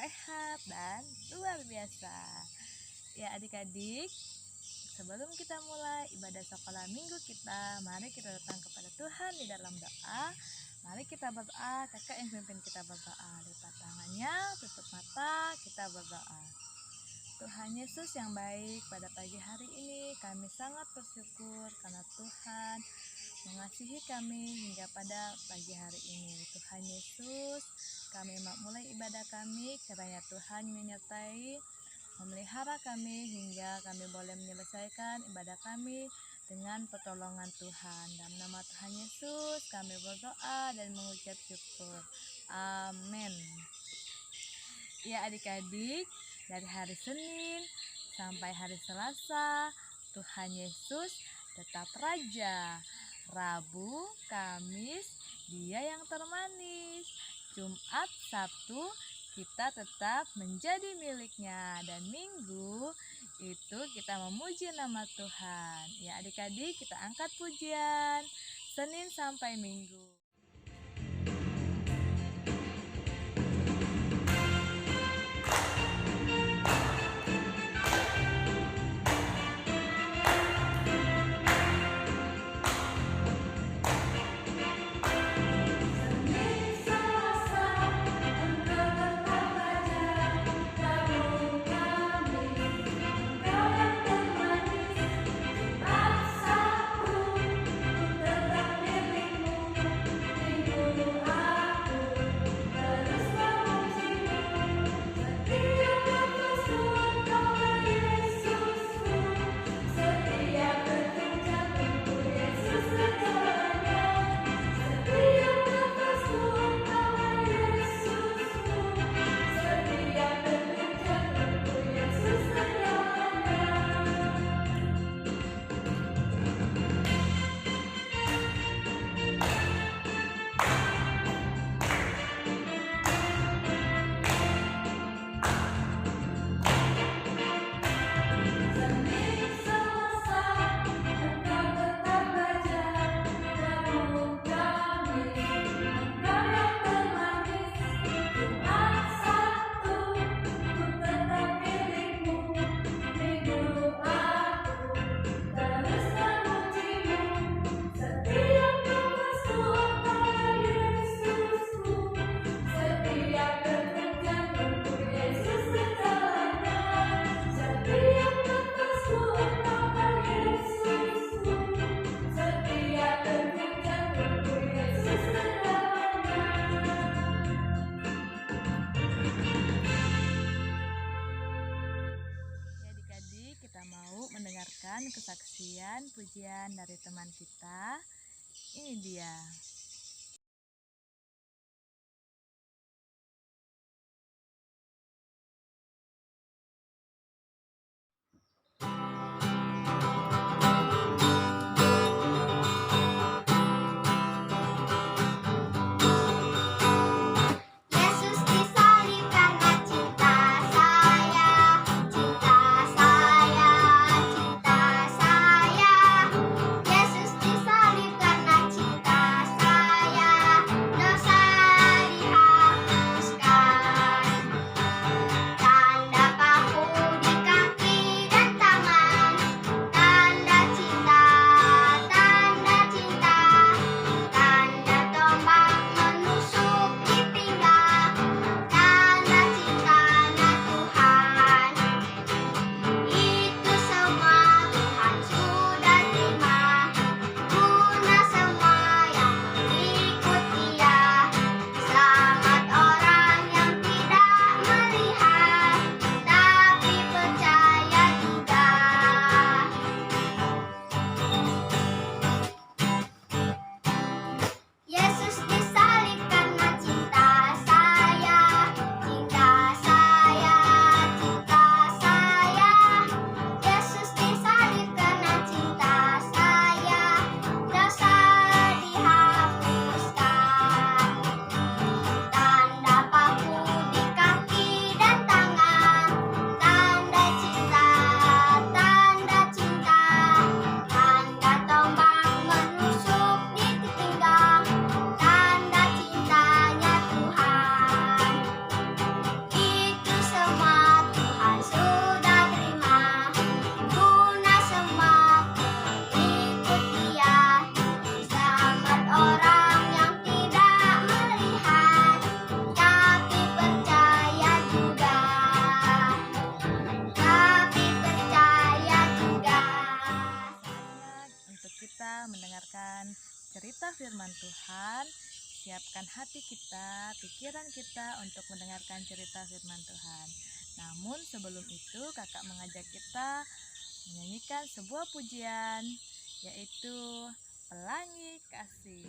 sehat dan luar biasa. Ya adik-adik, sebelum kita mulai ibadah sekolah minggu kita, mari kita datang kepada Tuhan di dalam doa. Mari kita berdoa, kakak yang pimpin kita berdoa. Lipat tangannya, tutup mata, kita berdoa. Tuhan Yesus yang baik, pada pagi hari ini kami sangat bersyukur karena Tuhan mengasihi kami hingga pada pagi hari ini. Tuhan Yesus, kami mulai ibadah kami, kiranya Tuhan menyertai, memelihara kami hingga kami boleh menyelesaikan ibadah kami dengan pertolongan Tuhan. Dalam nama Tuhan Yesus kami berdoa dan mengucap syukur. Amin. Ya adik-adik, dari hari Senin sampai hari Selasa, Tuhan Yesus tetap Raja. Rabu, Kamis, Dia yang termanis. Jumat, Sabtu, kita tetap menjadi miliknya. Dan Minggu, itu kita memuji nama Tuhan. Ya adik-adik, kita angkat pujian Senin sampai Minggu. Kesaksian pujian dari teman kita. Ini dia. Yesus disalib karena cinta saya. mendengarkan cerita firman Tuhan. Siapkan hati kita, pikiran kita untuk mendengarkan cerita firman Tuhan. Namun sebelum itu kakak mengajak kita menyanyikan sebuah pujian, yaitu Pelangi Kasih.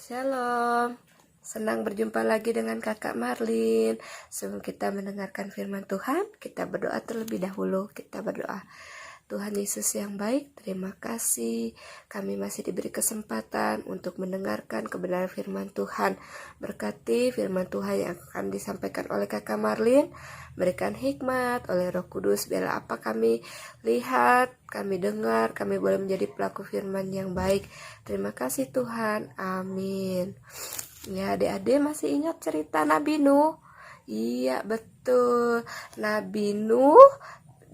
Shalom, senang berjumpa lagi dengan Kakak Marlin. Sebelum kita mendengarkan firman Tuhan, kita berdoa terlebih dahulu. Kita berdoa. Tuhan Yesus yang baik, terima kasih kami masih diberi kesempatan untuk mendengarkan kebenaran firman Tuhan. Berkati firman Tuhan yang akan disampaikan oleh Kakak Marlin, berikan hikmat oleh Roh Kudus, biarlah apa kami lihat, kami dengar, kami boleh menjadi pelaku firman yang baik. Terima kasih Tuhan, amin. Ya, adik-adik masih ingat cerita Nabi Nuh? Iya, betul. Nabi Nuh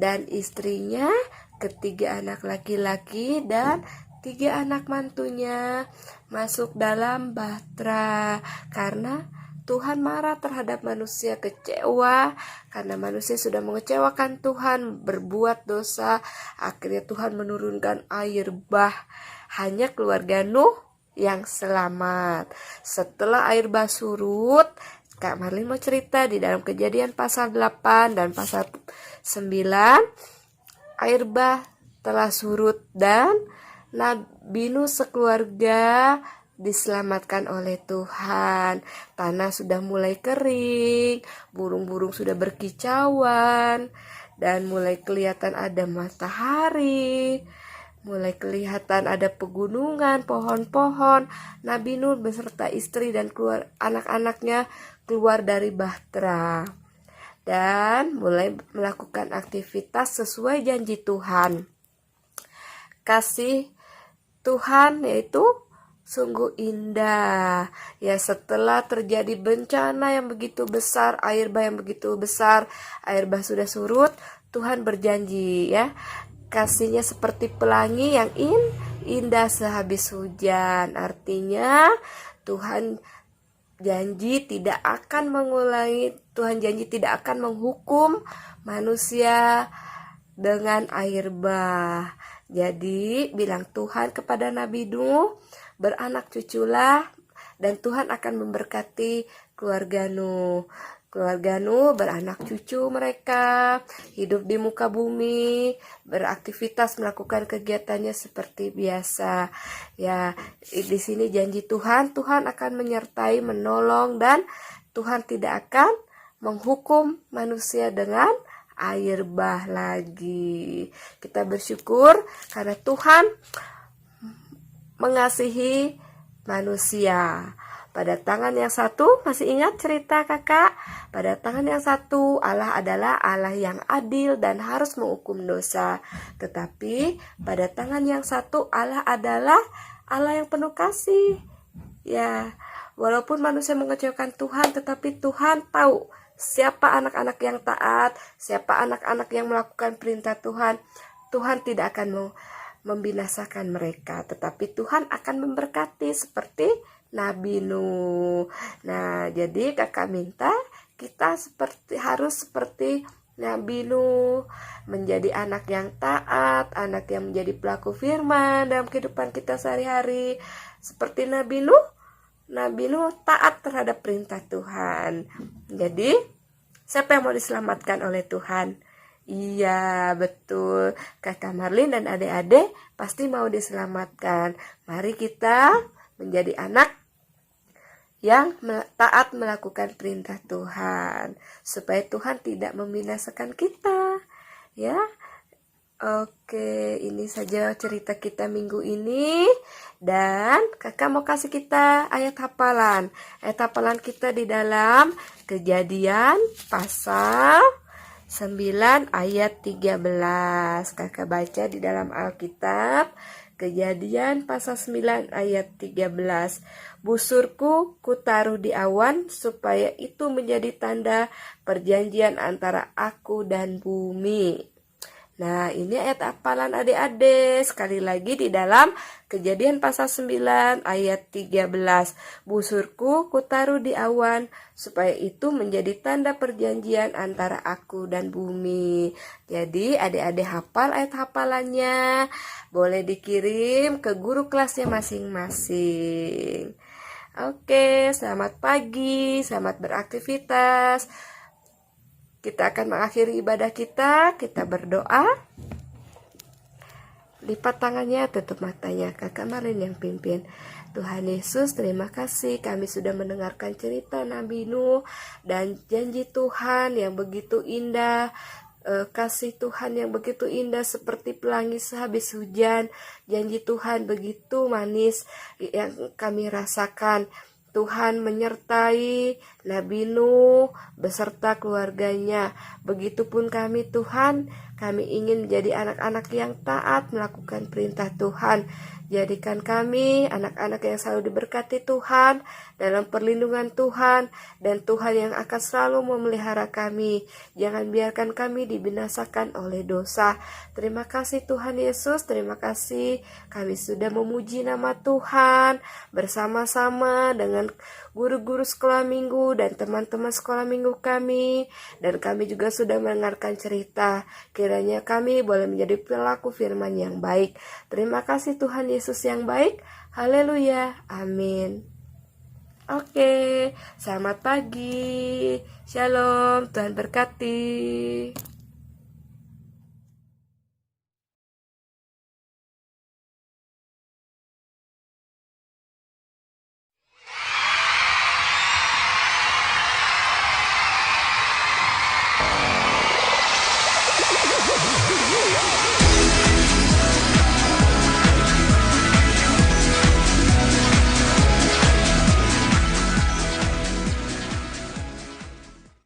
dan istrinya, ketiga anak laki-laki dan 3 anak mantunya masuk dalam bahtera karena Tuhan marah terhadap manusia, kecewa karena manusia sudah mengecewakan Tuhan, berbuat dosa. Akhirnya Tuhan menurunkan air bah. Hanya keluarga Nuh yang selamat. Setelah air bah surut, Kak Marlin mau cerita di dalam Kejadian pasal 8 dan pasal 9, air bah telah surut dan Nabi Nuh sekeluarga diselamatkan oleh Tuhan. Tanah sudah mulai kering, burung-burung sudah berkicauan, dan mulai kelihatan ada matahari, mulai kelihatan ada pegunungan, pohon-pohon. Nabi Nuh beserta istri dan keluar anak-anaknya keluar dari bahtera dan mulai melakukan aktivitas sesuai janji Tuhan. Kasih Tuhan yaitu sungguh indah. Ya, setelah terjadi bencana yang begitu besar, air bah yang begitu besar, air bah sudah surut, Tuhan berjanji ya, kasihnya seperti pelangi yang indah sehabis hujan. Artinya Tuhan janji tidak akan mengulangi, Tuhan janji tidak akan menghukum manusia dengan air bah. Jadi bilang Tuhan kepada Nabi Nuh, beranak cuculah dan Tuhan akan memberkati keluarga Nuh. Keluarga Nuh beranak cucu, mereka hidup di muka bumi, beraktivitas, melakukan kegiatannya seperti biasa. Ya, di sini janji Tuhan, Tuhan akan menyertai, menolong, dan Tuhan tidak akan menghukum manusia dengan air bah lagi. Kita bersyukur karena Tuhan mengasihi manusia. Pada tangan yang satu, masih ingat cerita kakak? Pada tangan yang satu, Allah adalah Allah yang adil dan harus menghukum dosa. Tetapi pada tangan yang satu, Allah adalah Allah yang penuh kasih. Ya, walaupun manusia mengecewakan Tuhan, tetapi Tuhan tahu siapa anak-anak yang taat, siapa anak-anak yang melakukan perintah Tuhan. Tuhan tidak akan membinasakan mereka, tetapi Tuhan akan memberkati seperti Nabi Nuh. Nah, jadi kakak minta kita harus seperti Nabi Nuh, menjadi anak yang taat, anak yang menjadi pelaku firman dalam kehidupan kita sehari-hari. Seperti Nabi Nuh taat terhadap perintah Tuhan. Jadi, siapa yang mau diselamatkan oleh Tuhan? Iya, betul. Kakak Marlin dan adik-adik pasti mau diselamatkan. Mari kita menjadi anak yang taat melakukan perintah Tuhan, supaya Tuhan tidak membinasakan kita. Ya, oke, ini saja cerita kita minggu ini. Dan kakak mau kasih kita ayat hafalan. Ayat hafalan kita di dalam Kejadian pasal 9 ayat 13. Kakak baca di dalam Alkitab. Kejadian pasal 9 ayat 13. Busurku kutaruh di awan supaya itu menjadi tanda perjanjian antara aku dan bumi. Nah, ini ayat hafalan adik-adik. Sekali lagi di dalam Kejadian pasal 9 ayat 13. Busurku kutaruh di awan supaya itu menjadi tanda perjanjian antara aku dan bumi. Jadi adik-adik hafal ayat hafalannya. Boleh dikirim ke guru kelasnya masing-masing. Oke, selamat pagi, selamat beraktivitas. Kita akan mengakhiri ibadah kita berdoa. Lipat tangannya, tutup matanya. Kakak Marlin yang pimpin. Tuhan Yesus, terima kasih kami sudah mendengarkan cerita Nabi Nuh dan janji Tuhan yang begitu indah. Kasih Tuhan yang begitu indah seperti pelangi sehabis hujan. Janji Tuhan begitu manis yang kami rasakan. Tuhan menyertai Nabi Nuh beserta keluarganya. Begitupun kami Tuhan, kami ingin menjadi anak-anak yang taat melakukan perintah Tuhan. Jadikan kami anak-anak yang selalu diberkati Tuhan, dalam perlindungan Tuhan, dan Tuhan yang akan selalu memelihara kami. Jangan biarkan kami dibinasakan oleh dosa. Terima kasih Tuhan Yesus, terima kasih kami sudah memuji nama Tuhan bersama-sama dengan guru-guru sekolah minggu dan teman-teman sekolah minggu kami. Dan kami juga sudah mendengarkan cerita. Kiranya kami boleh menjadi pelaku firman yang baik. Terima kasih Tuhan Yesus yang baik. Haleluya. Amin. Oke, selamat pagi. Shalom, Tuhan berkati.